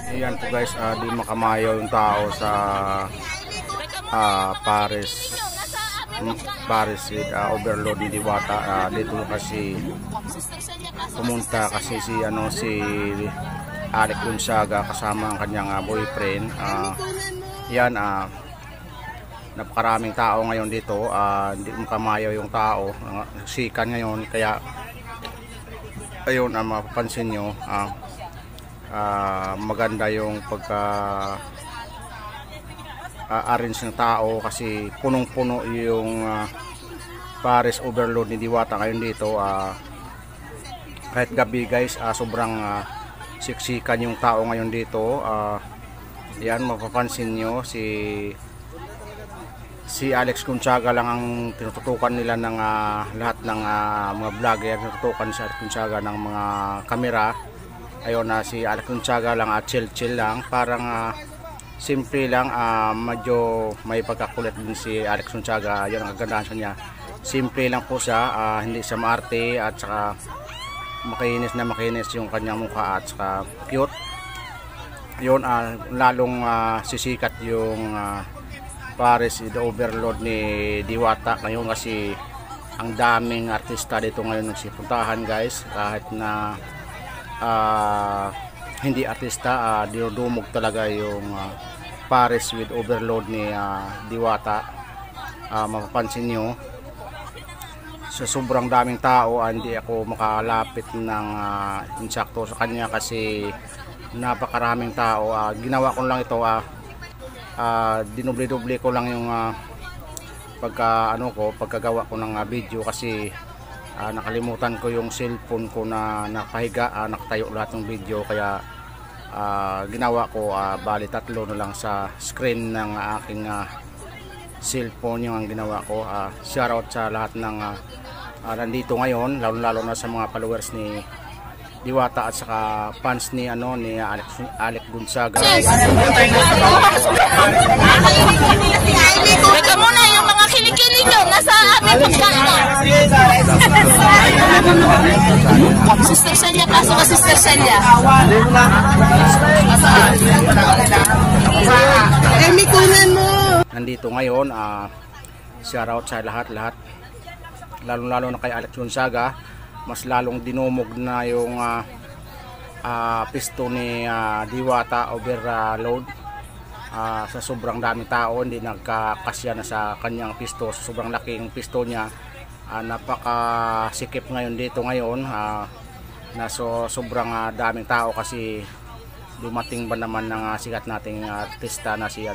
Ayan po guys, di makamayaw yung tao sa Paris with overload ni Diwata. Dito kasi pumunta kasi si Alec Gonzaga kasama ang kanyang boyfriend. Yan, napakaraming tao ngayon dito. Hindi makamayaw yung tao, sikan ngayon, kaya ayun, mapapansin nyo, maganda yung pagka arrange ng tao kasi punong-puno yung Paris overload ni Diwata ngayon dito. Kahit gabi guys, sobrang siksikan yung tao ngayon dito. Yan, mapapansin nyo si Alex Gonzaga lang ang tinututukan nila ng lahat ng mga vlogger. Tinututukan si Alex Gonzaga ng mga kamera. Ayun, si Alex Gonzaga lang, chill lang, parang simple lang. Medyo may pagkakulit din si Alex Gonzaga. Yun ang kagandahan sa niya, simple lang po siya, hindi siya maarte, at saka makinis yung kanyang mukha, at saka cute. Yun, lalong sisikat yung Paris the overload ni Diwata ngayon kasi ang daming artista dito ngayon nagsipuntahan guys. Kahit na hindi artista, dinudumog talaga yung Paris with overload ni Diwata. Mapapansin nyo sa sobrang daming tao, hindi ako makalapit ng insakto sa kanya kasi napakaraming tao. Ginawa ko lang ito, dinoble-doble ko lang yung pagkagawa ko ng video kasi nakalimutan ko yung cellphone ko na nakahiga, nakatayo lahat ng video, kaya ginawa ko bali 3 na lang sa screen ng aking cellphone yung ang ginawa ko. Shoutout sa lahat ng nandito ngayon, lalo na sa mga followers ni Diwata at saka fans ni Alec Gonzaga. Teka muna, yung mga kilikili nyo nasa aming pagkano. Sister Celia, pasok ka Sister Celia. Kunan mo. Nandito ngayon, shoutout sa lahat, lalo na kay Alex Gonzaga. Mas lalong dinumog na yung pisto ni Diwata, overload. Sa sobrang daming tao, hindi nagkakasya na sa kanyang pisto. Sa sobrang laking pisto niya, napakasikip ngayon dito ngayon, na sobrang daming tao kasi dumating ba naman ng sikat nating artista na si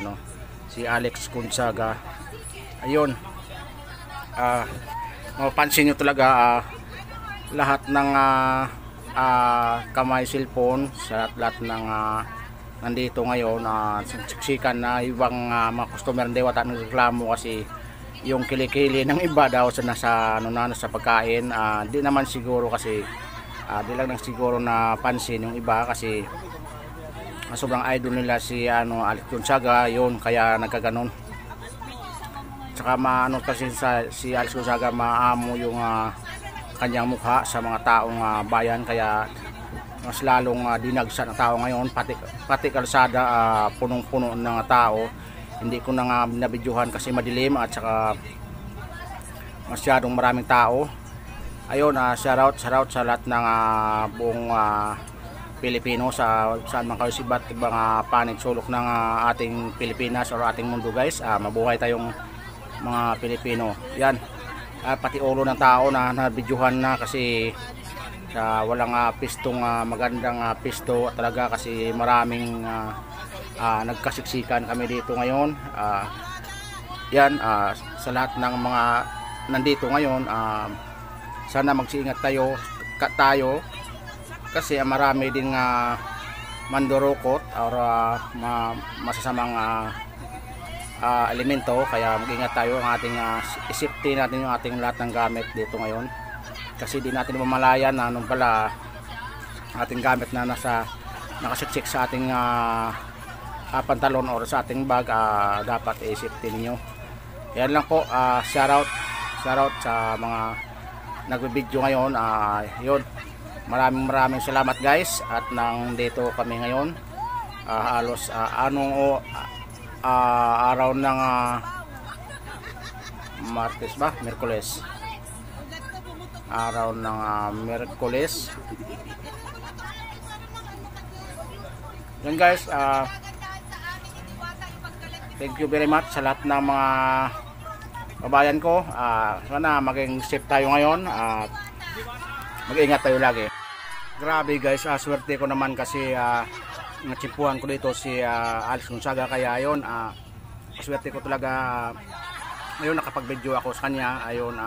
Alex Gonzaga. Ayun, mapapansin nyo talaga, lahat ng kamay cellphone sa lahat ng nandito ngayon, siksikan na. Ibang mga customer ng Diwata nagreklamo kasi yung kilikili ng iba daw sa pagkain. Di naman siguro kasi di lang siguro na pansin yung iba kasi sobrang idol nila si Alex Gonzaga, yun kaya nagkaganon. Tsaka kasi si Alex Gonzaga maamo yung kanyang mukha sa mga taong bayan, kaya mas lalong dinagsa ng tao ngayon, pati kalsada punong-puno ng tao. Hindi ko na nga nabidyohan kasi madilim at saka masyadong maraming tao. Ayun, shoutout sa lahat ng buong Pilipino, saan man kayo, sibat ibang panig sulok ng ating Pilipinas o ating mundo guys. Mabuhay tayong mga Pilipino. Yan, pati ulo ng tao na nabidyohan na kasi walang pistong magandang pisto talaga kasi maraming nagkasiksikan kami dito ngayon. Yan, sa lahat ng mga nandito ngayon, sana magsiingat tayo kasi marami din mandurukot or masasamang elemento, kaya mag-ingat tayo. Ang ating isipin natin yung ating lahat ng gamit dito ngayon kasi di natin mamalayan na nung pala ating gamit na nakasiksik sa ating pantalon or sa ating bag, dapat isipin niyo. Yan lang po. Shoutout sa mga nagbibideo ngayon. Yun, maraming salamat guys, at nang dito kami ngayon halos araw ng Martes ba? Miyerkules. Araw ng Miyerkules. Yan guys, thank you very much sa lahat ng mga kabayan ko. Sana maging safe tayo ngayon at mag-ingat tayo lagi. Grabe guys, swerte ko naman kasi natsimpuhan ko dito si Alex Gonzaga, kaya ayun, swerte ko talaga ngayon nakapag-video ako sa kanya. Ayun,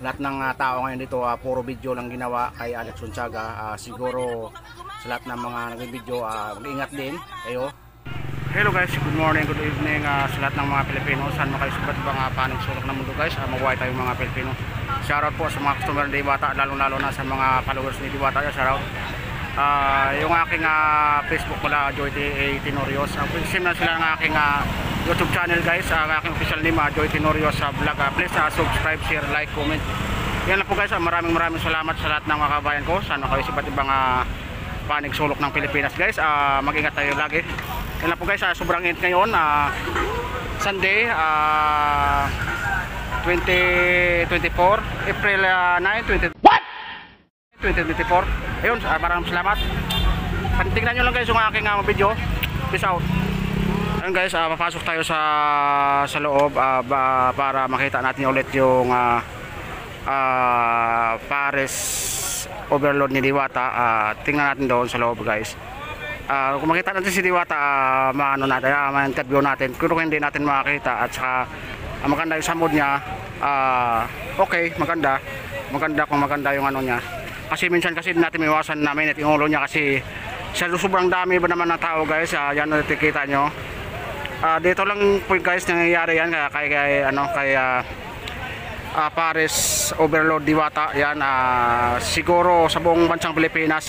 lahat ng tao ngayon dito puro video lang ginawa kay Alex Gonzaga. Siguro sa lahat ng mga nag-video, mag-ingat din kayo. Hello guys, good morning, good evening sa lahat ng mga Pilipino. Saan mo kayo sa iba't ibang panig sulok ng mundo guys. Mabuhay tayo mga Pilipino. Shoutout po sa mga customer ni Diwata, lalo na sa mga followers ni Diwata. Shoutout. Yung aking Facebook pala, Joy Tenorios. Sim na sila ng aking YouTube channel guys. Ang aking official name, Joy Tenorios vlog. Please subscribe, share, like, comment. Yan lang po guys. Maraming salamat sa lahat ng mga kabayan ko. Saan mo kayo sa iba't ibang panig sulok ng Pilipinas guys. Mag-ingat tayo lagi. Yan lang po guys, sobrang init ngayon, Sunday, 2024, April 9, 2024. Ayun, maraming salamat. Tingnan nyo lang guys yung aking video. Peace out. Ayun guys, papasok tayo sa loob para makita natin ulit yung Paris overload ni Diwata. Tingnan natin doon sa loob guys. Kung makita natin si Diwata, ma-interview natin. Kung hindi natin makakita at saka maganda yung samod niya, okay, maganda kung maganda yung ano niya. Kasi minsan kasi natin iwasan namin at yung ulo niya kasi sobrang dami ba naman ng tao guys. Yan nakikita nyo. Dito lang po guys nangyayari yan kay Paris overload Diwata. Yan, siguro sa buong bansang Pilipinas,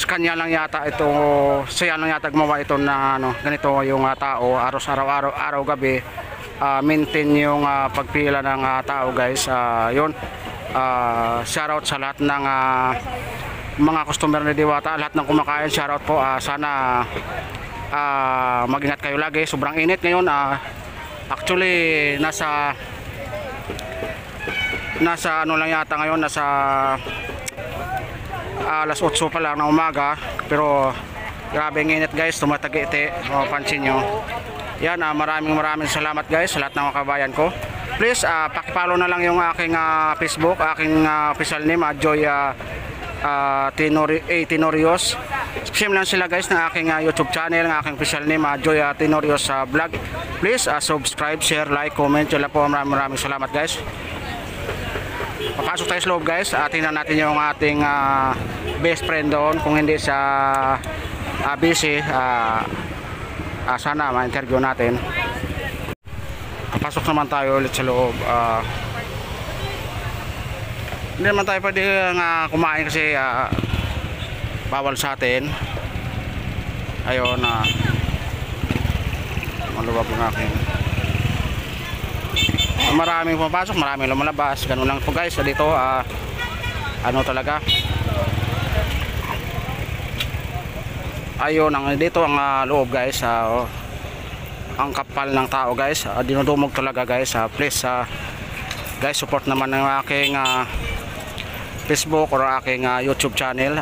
kanya lang yata ito, siya lang yata gumawa ito na ganito yung tao araw gabi, maintain yung pagpila ng tao guys. Yun, shoutout sa lahat ng mga customer ni Diwata, lahat ng kumakain, shoutout po. Sana mag-ingat kayo lagi. Sobrang init ngayon. Actually nasa ano lang yata ngayon, nasa alas 8 pa lang ng umaga, pero grabe ang init guys, tumatagiti, mapapansin nyo. Yan, maraming salamat guys sa lahat ng mga kabayan ko. Please pakipollow na lang yung aking Facebook, aking official name, Joy Tenorios. Subscribe lang sila guys ng aking YouTube channel, ng aking official name, Joy Tenorios vlog. Please subscribe, share, like, comment. Yun lang po, maraming salamat guys. Papasok tayo sa loob guys. Tingnan natin yung ating best friend doon. Kung hindi sa busy, sana ma-interview natin. Papasok naman tayo ulit sa loob. Hindi naman tayo pwede kumain kasi bawal sa atin. Ayun, maluwag yung aking. Maraming pumapasok, maraming lumalabas. Ganun lang po guys. Dito ano talaga, ayun, dito ang loob guys. Ang kapal ng tao guys. Dinudumog talaga guys. Please guys, support naman ng aking Facebook or aking YouTube channel.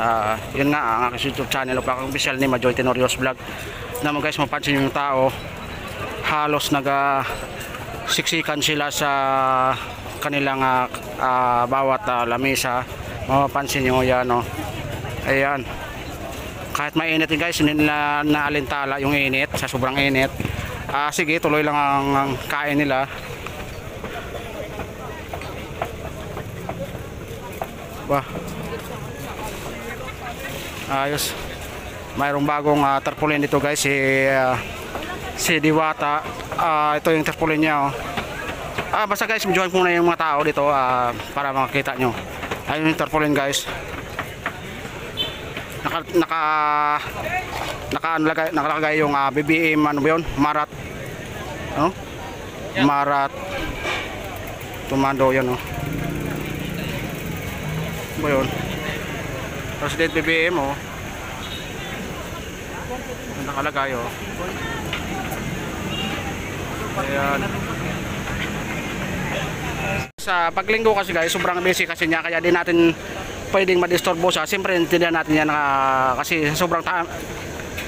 Yun nga, ang aking YouTube channel, ang official name, Joy Tenorios vlog. Naman guys, mapansin yung tao, halos siksikan sila sa kanilang bawat lamesa. Mapapansin nyo yan, ayan, kahit mainit guys, hindi nila naalintala yung init, sa sobrang init. Sige, tuloy lang ang kain nila. Wah, ayos. Mayroong bagong tarpaulin dito guys, si Diwata. Ito yung tarpaulin niya. Basta guys, join muna yung mga tao dito para makakita nyo. Ayun yung tarpaulin guys. Nakalagay yung BBM, ano ba yun? Marat. Ano? Yeah. Marat Tumando yun, ba yun? President BBM, nakalagay oh. Ayan. Sa paglinggo kasi guys, sobrang busy kasi niya, kaya di natin pwedeng madisturbo siya. Siyempre intindihan natin yan kasi sa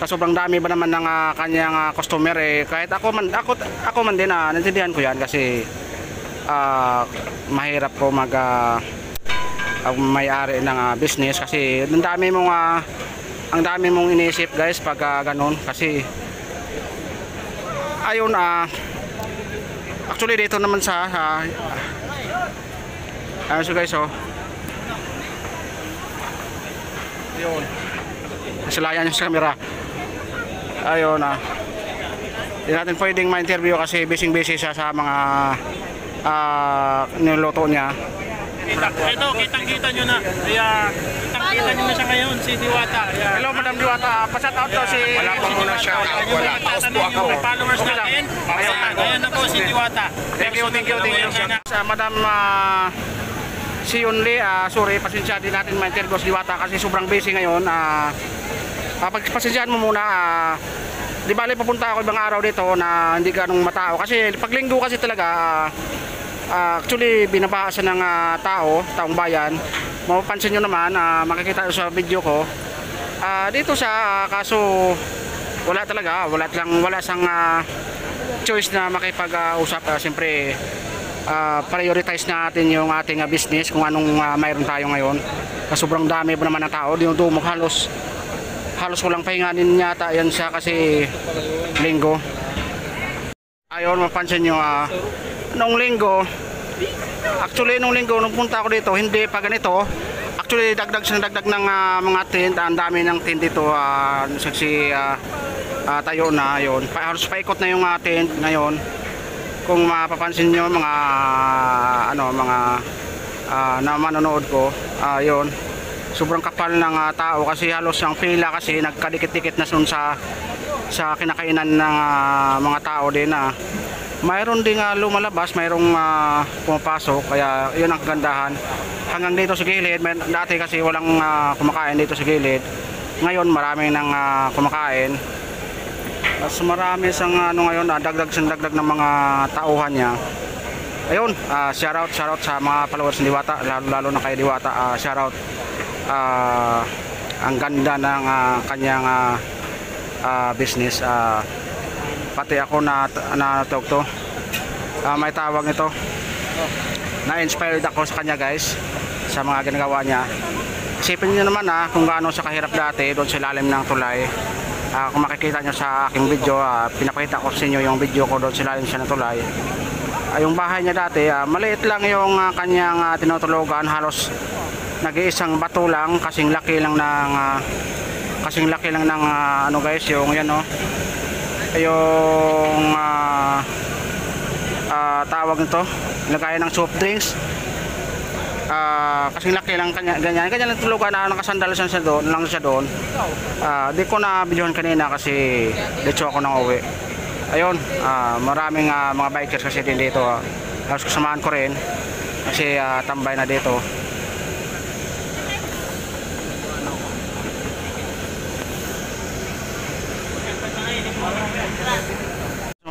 sobrang dami ba naman ng kanyang customer eh. Kahit ako man din naintindihan ko yan kasi mahirap ko may-ari ng business kasi ang dami mong iniisip guys pag ganun kasi ayun actually dito naman sa ayun so guys oh yun nasilayan yung sa camera ayun hindi natin pwedeng ma-interview kasi busy siya sa mga niluluto niya. Ito, kitang-kita nyo na. Kaya, kitang-kita nyo na siya ngayon, si Diwata. Kaya, Hello, Madam Diwata. Pa-shout out to si... Wala pa muna siya. Wala. Taos po ako. Followers natin. Ayan na po si Diwata. Thank you. Madam si Yunli, sorry, pasensya din natin ma-interview si Diwata kasi sobrang busy ngayon. Pagpasensyahan mo muna, di bali papunta ako ibang araw dito na hindi ganong matao kasi paglinggo kasi talaga actually binabasa ng taong bayan. Mapapansin nyo naman, makikita nyo sa video ko dito sa kaso wala siyang choice na makipag-usap. Siyempre prioritize natin yung ating business kung anong mayroon tayo ngayon. Sobrang dami pa naman ng tao, dinudumog halos walang pahinganin yata yan siya kasi linggo. Ayun, mapansin nyo nung linggo nung punta ako dito hindi pa ganito. Actually dagdag ng mga tent. Ang dami ng tent dito tayo na yun. Halos paikot na yung tent ngayon. Kung mapapansin nyo mga na manonood ko, yun sobrang kapal ng tao kasi halos ang pila kasi nagkadikit-dikit na sa kinakainan ng mga tao din mayroon ding lumalabas, mayroong pumapasok, kaya yun ang kagandahan. Hanggang dito sa gilid, dati kasi walang kumakain dito sa gilid, ngayon maraming nang kumakain. Mas marami sang ngayon dagdag ng mga tauhan niya. Ayun, shout out sa mga followers ni Diwata, lalo na kay Diwata. Shout out, ang ganda ng kanyang business. Pati ako na to may tawag nito, na-inspired ako sa kanya guys, sa mga ginagawa niya. Isipin niyo naman kung gaano siya kahirap dati doon sa ilalim ng tulay. Kung makikita nyo sa aking video, pinapakita ko sa inyo yung video ko doon sa ilalim siya ng tulay. Yung bahay niya dati, maliit lang yung kanyang tinutulugan, halos nag-iisang bato lang, kasing laki lang ng ano guys, yung yan yung tawag nito, lagayan ng soft drinks. Kasing laki lang ganyan lang tulugan nakasandal siya doon. Di ko na videohan kanina kasi dito ako nang uwi. Ayun, maraming mga bikers kasi din dito. Halos kasamahan ko rin kasi tambay na dito.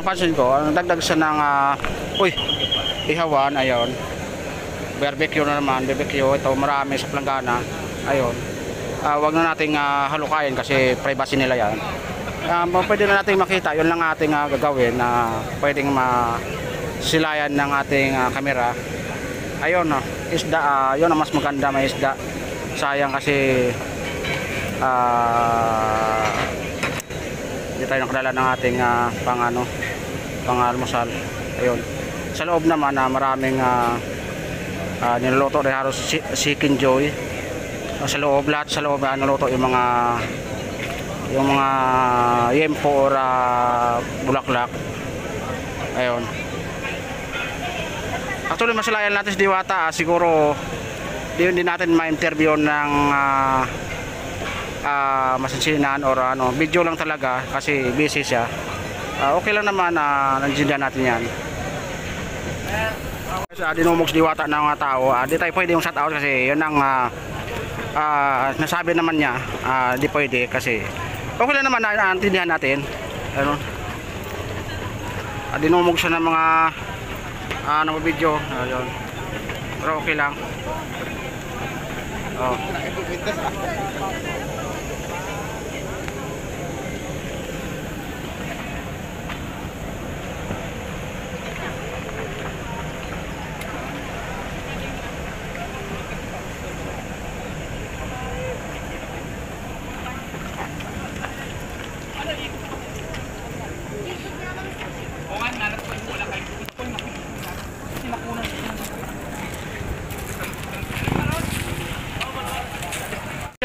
Mapansin ko, ang dagdag siya ng ihawan, ayun. Barbecue na naman, ito marami sa planggana. Ayun. Wag na nating halukayin kasi privacy nila yan. Pwede na nating makita, yun lang ating gagawin na pwedeng masilayan ng ating kamera. Ayun, isda, yun ang mas maganda, may isda. Sayang kasi hindi tayo nakadala ng ating pang-almusal. Ayun. Sa loob naman maraming niluluto rin halos chicken joy. Lahat sa loob niluluto yung mga yempo or bulaklak. Ayun. Actually masalayan natin si Diwata, siguro hindi natin ma-interview ng masinsinan or video lang talaga kasi busy siya. Okay lang naman nandiyan natin yan. Dinumog si Diwata ng mga tao, di tayo pwede yung shout out kasi yun ang nasabi naman niya, di pwede kasi Okay lang naman, naintindihan natin. Ano? Dinumog siya ng mga video. Ayun. Pero okay lang. Oh.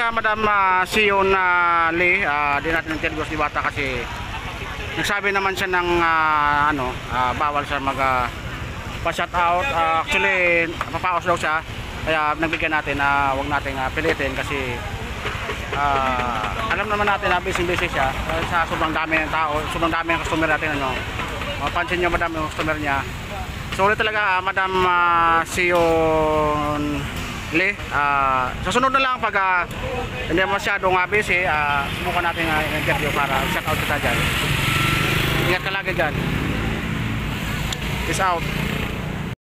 Madam Sion Lee, di natin interview si Bata kasi nagsabi naman siya ng bawal siya mag pa-shout out. Actually papaos daw siya, kaya nagbigyan natin na wag nating pilitin kasi alam naman natin na busy siya sa sobrang dami ng tao, sobrang dami ng customer natin. Mapansin nyo madam yung customer niya. So ulit talaga Madam Sion Lee, susunod na lang pag hindi masyadong busy, subukan natin interview para shout out kita dyan. Ingat ka lagi dyan. Peace out.